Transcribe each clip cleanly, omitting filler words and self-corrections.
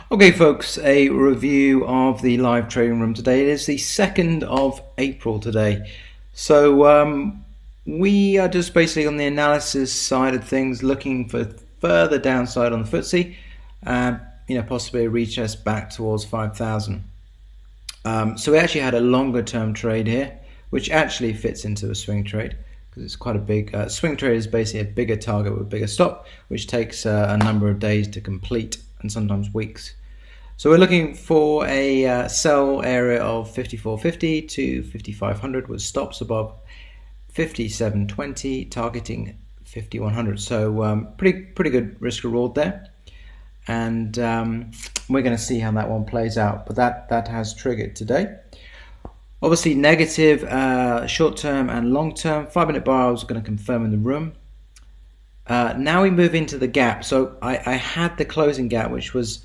Okay folks, a review of the live trading room today. It is the 2nd of April today. So we are just basically on the analysis side of things, looking for further downside on the FTSE, possibly a retest back towards 5,000. So we actually had a longer term trade here, which actually fits into a swing trade because it's quite a big swing trade. Is basically a bigger target with a bigger stop, which takes a number of days to complete and sometimes weeks. So we're looking for a sell area of 5450 to 5500 with stops above 5720, targeting 5100. So pretty good risk reward there, and we're going to see how that one plays out. But that has triggered today. Obviously negative short term and long term. 5-minute bar I was going to confirm in the room. Now we move into the gap. So I had the closing gap, which was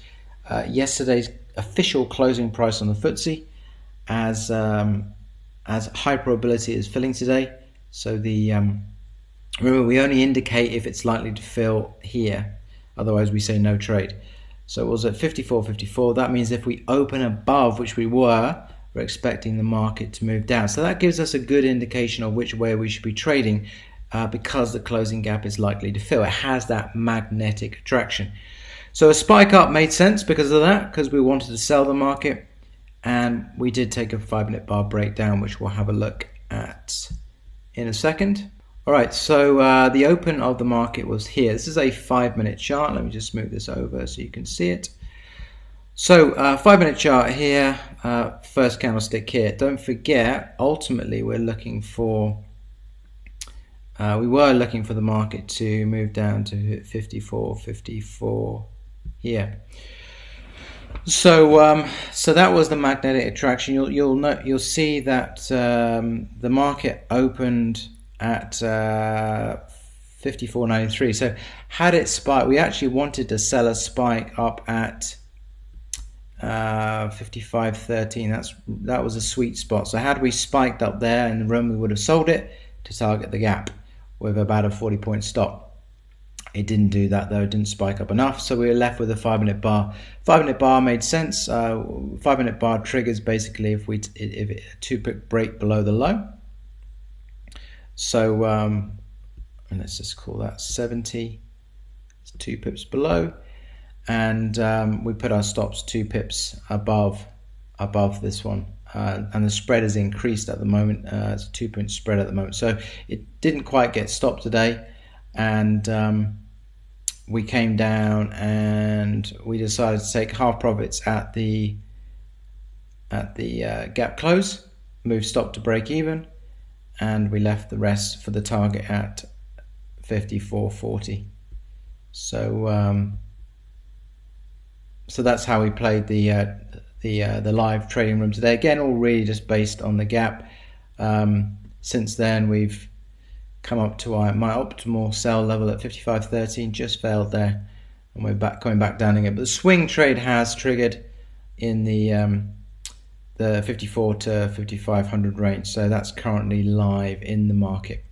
yesterday's official closing price on the FTSE, as high probability is filling today. So remember, we only indicate if it's likely to fill here, otherwise we say no trade. So it was at 54.54. That means if we open above, which we're expecting the market to move down. So that gives us a good indication of which way we should be trading, because the closing gap is likely to fill. It has that magnetic attraction. So a spike up made sense because of that, because we wanted to sell the market, and we did take a 5-minute bar breakdown, which we'll have a look at in a second. All right, so the open of the market was here. This is a 5-minute chart. Let me just move this over so you can see it. So 5-minute chart here, first candlestick here. Don't forget, ultimately we were looking for the market to move down to 54.54 here. So so that was the magnetic attraction. You'll see that the market opened at 54.93. So had it spiked, we actually wanted to sell a spike up at 55.13. That was a sweet spot. So had we spiked up there in the room, we would have sold it to target the gap with about a 40-point stop. It didn't do that though. It didn't spike up enough, so we were left with a 5-minute bar. 5-minute bar made sense. 5-minute bar triggers basically if a 2-pip break below the low. So and let's just call that 70. It's 2 pips below, and we put our stops 2 pips above this one. And the spread has increased at the moment. It's a 2-point spread at the moment, so it didn't quite get stopped today, and we came down and we decided to take half profits at the gap close, move stop to break even, and we left the rest for the target at 54.40. So so that's how we played the live trading room today. Again, all really just based on the gap. Since then, we've come up to my optimal sell level at 55.13, just failed there, and we're coming back down again. But the swing trade has triggered in the 54 to 5500 range, so that's currently live in the market.